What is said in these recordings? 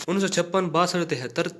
1956, 62, 73,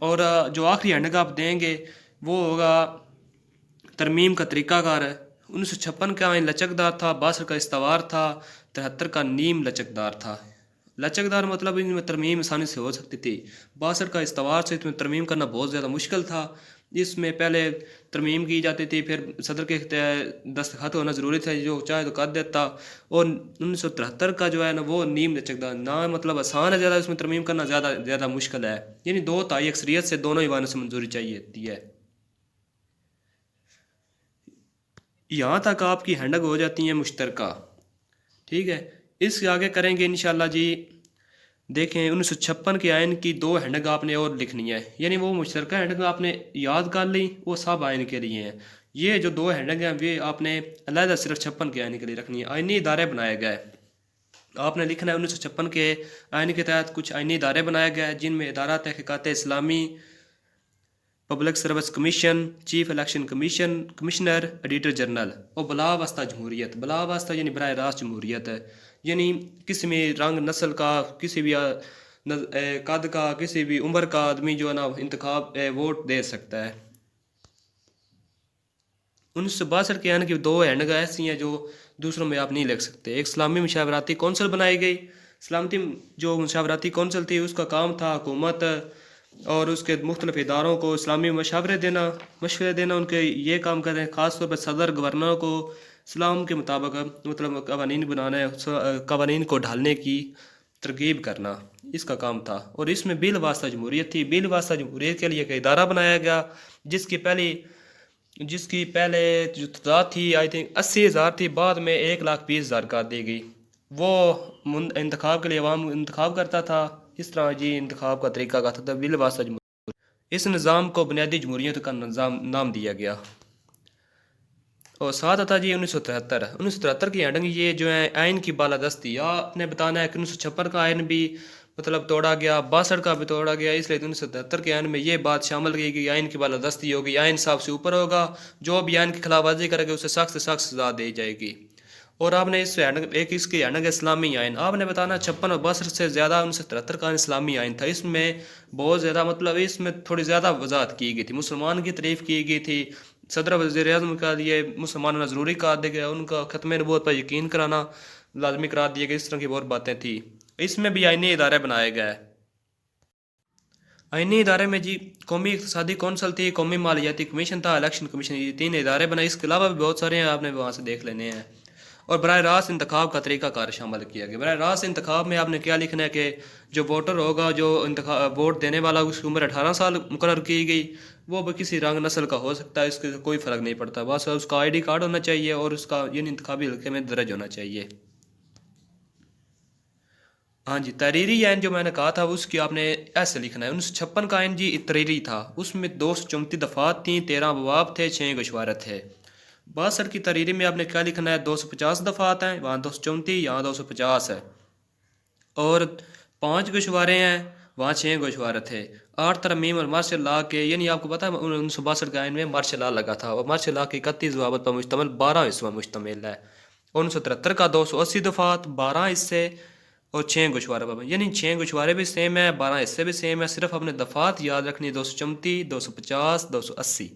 اور جو آخری ہینڈنگ آپ دیں گے وہ ہوگا ترمیم کا طریقہ کار ہے۔ 1956 کا آئین لچکدار تھا، 62 کا استوار تھا، 73 کا نیم لچکدار تھا۔ لچکدار مطلب ان میں ترمیم آسانی سے ہو سکتی تھی، 62 کا استوار سے اس میں ترمیم کرنا بہت زیادہ مشکل تھا۔ اس میں پہلے ترمیم کی جاتی تھی، پھر صدر کے دستخط ہونا ضروری تھا، جو چاہے تو کر دیتا۔ اور 1973 کا جو ہے نا وہ نیم لچکدار، نہ مطلب آسان ہے زیادہ، اس میں ترمیم کرنا زیادہ مشکل ہے، یعنی 2 اکثریت سے دونوں ایوانوں سے منظوری چاہیے ہوتی ہے۔ یہاں تک آپ کی ہینڈنگ ہو جاتی ہیں مشترکہ، ٹھیک ہے۔ اس کے آگے کریں گے انشاءاللہ جی۔ دیکھیں 1956 کے آئین کی 2 ہینڈنگ آپ نے اور لکھنی ہے، یعنی وہ مشترکہ ہینڈنگ آپ نے یاد کر لی، وہ سب آئین کے لیے ہیں۔ یہ جو 2 ہینڈنگ ہیں وہ آپ نے علیحدہ صرف 56 کے آئین کے لیے رکھنی ہے۔ آئینی ادارے بنائے گئے، آپ نے لکھنا ہے 1956 کے آئین کے تحت کچھ آئینی ادارے بنائے گئے جن میں ادارہ تحقیقات اسلامی، public service commission, chief election commissioner, editor general, اور بلا واسطہ جمہوریت۔ بلا واسطہ یعنی براہ راست جمہوریت ہے، یعنی کسی بھی رنگ نسل کا، کسی بھی قد کا، کسی بھی عمر کا آدمی جو ہے نا انتخاب ووٹ دے سکتا ہے۔ 1962 کے آئین کی 2 ہینڈنگ ایسی ہیں جو دوسروں میں آپ نہیں لکھ سکتے۔ ایک اسلامی مشاورتی کونسل بنائی گئی۔ سلامتی جو مشاورتی کونسل تھی اس کا کام تھا حکومت اور اس کے مختلف اداروں کو اسلامی مشورے دینا، ان کے یہ کام کریں، خاص طور پر صدر گورنر کو اسلام کے مطابق مطلب قوانین بنانا، قوانین کو ڈھالنے کی ترغیب کرنا، اس کا کام تھا۔ اور اس میں بل واسطہ جمہوریت تھی۔ بل واسطہ جمہوریت کے لیے ایک ادارہ بنایا گیا جس کی پہلے جو تعداد تھی آئی تھنک 80,000 تھی، بعد میں 1,20,000 کر دی گئی۔ وہ انتخاب کے لیے عوام انتخاب کرتا تھا، اس طرح جی انتخاب کا طریقہ کا تھا بل واسطہ جمہوریت۔ اس نظام کو بنیادی جمہوریت کا نام دیا گیا۔ اور ساتھ آتا جی 1973 کی ہینڈنگ، یہ جو ہے آئین کی بالادستی۔ آپ نے بتانا ہے کہ 1956 کا آئین بھی مطلب توڑا گیا، 62 کا بھی توڑا گیا، اس لیے 1973 کے آئین میں یہ بات شامل کی کہ آئین کی بالادستی ہوگی، آئین صاحب سے اوپر ہوگا، جو بھی آئین کی خلاف ورزی کرے گا اسے سخت سے سخت سزا دی جائے گی۔ اور آپ نے اس کی ہینڈنگ اسلامی آئین، آپ نے بتانا 56 اور 62 سے زیادہ 1973 کا اسلامی آئین تھا۔ اس میں بہت زیادہ مطلب اس میں تھوڑی زیادہ وضاحت کی گئی تھی، مسلمان کی تعریف کی گئی تھی، صدر وزیر اعظم کا لیے مسلمانوں ضروری قرار دیا گیا، ان کا ختم نبوت پر یقین کرانا لازمی قرار دیا گیا، اس طرح کی بہت باتیں تھیں۔ اس میں بھی آئینی ادارے بنائے گئے۔ آئینی ادارے میں جی قومی اقتصادی کونسل تھی، قومی مالیاتی کمیشن تھا، الیکشن کمیشن، یہ 3 ادارے بنائے۔ اس کے علاوہ بھی بہت سارے ہیں، آپ نے وہاں سے دیکھ لینے ہیں۔ اور براہ راست انتخاب کا طریقہ کار شامل کیا گیا۔ براہ راست انتخاب میں آپ نے کیا لکھنا ہے کہ جو ووٹر ہوگا، جو ووٹ دینے والا، اس کی عمر 18 سال مقرر کی گئی، وہ بھی کسی رنگ نسل کا ہو سکتا ہے، اس کے کوئی فرق نہیں پڑتا، بس اس کا ID کارڈ ہونا چاہیے اور اس کا یعنی انتخابی حلقے میں درج ہونا چاہیے۔ ہاں جی، تحریری آئین جو میں نے کہا تھا اس کی آپ نے ایسے لکھنا ہے۔ 1956 کا آئین جی تحریری تھا، اس میں 234 دفعات تھیں، 13 ابواب تھے، 6 گوشوارے تھے۔ 62 کی تحریری میں آپ نے کیا لکھنا ہے، 250 دفعات ہیں، وہاں 234، یہاں 250 ہے، اور 5 گوشوارے ہیں، وہاں 6 گوشوارے تھے۔ 8 ترمیم اور مارشل لا کے، یعنی آپ کو پتا ہے 1962 کے آئین میں مارشل لا لگا تھا، اور مارشل لا کی 31 ضوابط پر مشتمل 12 حصوں پر مشتمل ہے۔ 1973 کا 280 دفعات، 12 حصے اور 6 گوشوارے پر، یعنی 6 گوشوارے بھی سیم ہے، 12 حصے بھی سیم ہے، صرف اپنے دفعات یاد رکھنی، 234، 250، 280۔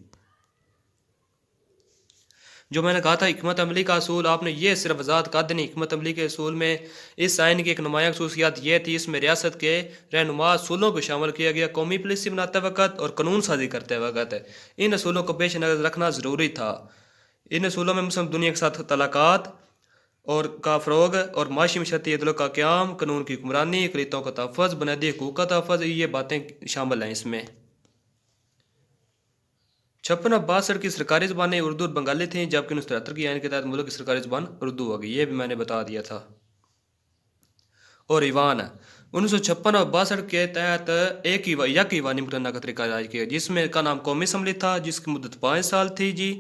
جو میں نے کہا تھا حکمت عملی کا اصول، آپ نے یہ صرف وضاحت کر دینی۔ حکمت عملی کے اصول میں اس آئین کی ایک نمایاں خصوصیات یہ تھی، اس میں ریاست کے رہنما اصولوں کو شامل کیا گیا۔ قومی پالیسی بناتے وقت اور قانون سازی کرتے وقت ان اصولوں کو پیش نظر رکھنا ضروری تھا۔ ان اصولوں میں مسلم دنیا کے ساتھ تعلقات اور کا فروغ اور معاشی معاشرتی عدل کا قیام، قانون کی حکمرانی، اقلیتوں کا تحفظ، بنیادی حقوق کا تحفظ، یہ باتیں شامل ہیں۔ اس میں 56 اور 62 کی سرکاری زبانیں اردو اور بنگالی تھیں، جبکہ 1973 کی آئین کے تحت ملک کی سرکاری زبان اردو ہوگی، یہ بھی میں نے بتا دیا تھا۔ اور ایوان 1956 اور 62 کے تحت یک ایوانی مقررہ کا طریقہ راج کیا، جس میں کا نام قومی اسمبلی تھا، جس کی مدت 5 سال تھی جی،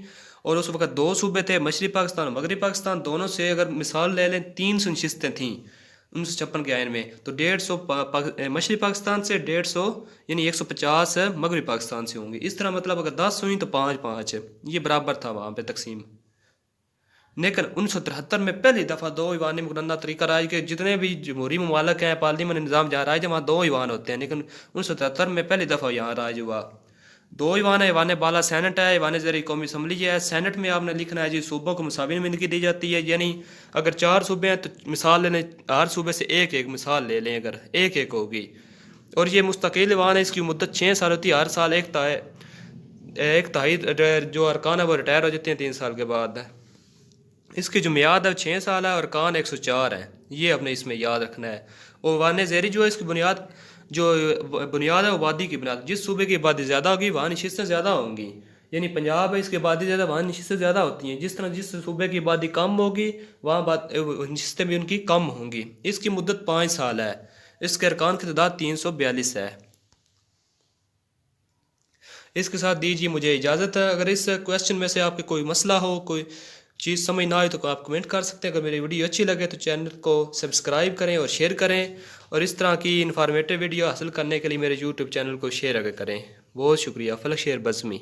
اور اس وقت 2 صوبے تھے، مشرقی پاکستان اور مغربی پاکستان، دونوں سے اگر مثال لے لیں 300 نشستیں تھیں 1956 کے آئین میں، تو 150 مشرقی پاکستان سے، 150 یعنی 150 مغربی پاکستان سے ہوں گی۔ اس طرح مطلب اگر 10 ہوئیں تو 5 5، یہ برابر تھا وہاں پہ تقسیم۔ لیکن 1973 میں پہلی دفعہ 2 ایوان مقننہ طریقہ رائج کے جتنے بھی جمہوری ممالک ہیں پارلیمنٹ نظام جہاں رائج ہے وہاں 2 ایوان ہوتے ہیں، لیکن 1973 میں پہلی دفعہ یہاں رائج ہوا۔ 2 ایوان ہے، ایوان بالا سینٹ ہے، ایوان زیر قومی اسمبلی ہے۔ سینٹ میں آپ نے لکھنا ہے جی صوبوں کو مساوی نمائندگی دی جاتی ہے، یعنی اگر 4 صوبے ہیں تو مثال لے لیں، ہر صوبے سے ایک ایک مثال لے لیں، اگر ایک ایک ہوگی۔ اور یہ مستقل ایوان ہے، اس کی مدت 6 سال ہوتی ہے، ہر سال ایک تہائی جو ارکان ہے وہ ریٹائر ہو جاتے ہیں 3 سال کے بعد۔ اس کی جو میعاد ہے 6 سال ہے، اور ارکان 104 ہیں، یہ اپنے اس میں یاد رکھنا ہے۔ اور ایوان زیری جو ہے اس کی بنیاد ہے آبادی کی بنیاد، جس صوبے کی آبادی زیادہ ہوگی وہاں نشستیں زیادہ ہوں گی، یعنی پنجاب ہے اس کی آبادی زیادہ، وہاں نشستیں زیادہ ہوتی ہیں۔ جس طرح جس صوبے کی آبادی کم ہوگی وہاں نشستیں بھی ان کی کم ہوں گی۔ اس کی مدت 5 سال ہے، اس کے ارکان کی تعداد 342 ہے۔ اس کے ساتھ دیجیے مجھے اجازت ہے۔ اگر اس کویسچن میں سے آپ کے کوئی مسئلہ ہو، کوئی چیز سمجھ نہ آئے تو آپ کمنٹ کر سکتے ہیں۔ اگر میری ویڈیو اچھی لگے تو چینل کو سبسکرائب کریں اور شیئر کریں، اور اس طرح کی انفارمیٹیو ویڈیو حاصل کرنے کے لیے میرے یوٹیوب چینل کو شیئر کریں۔ بہت شکریہ۔ فلک شیر بزمی۔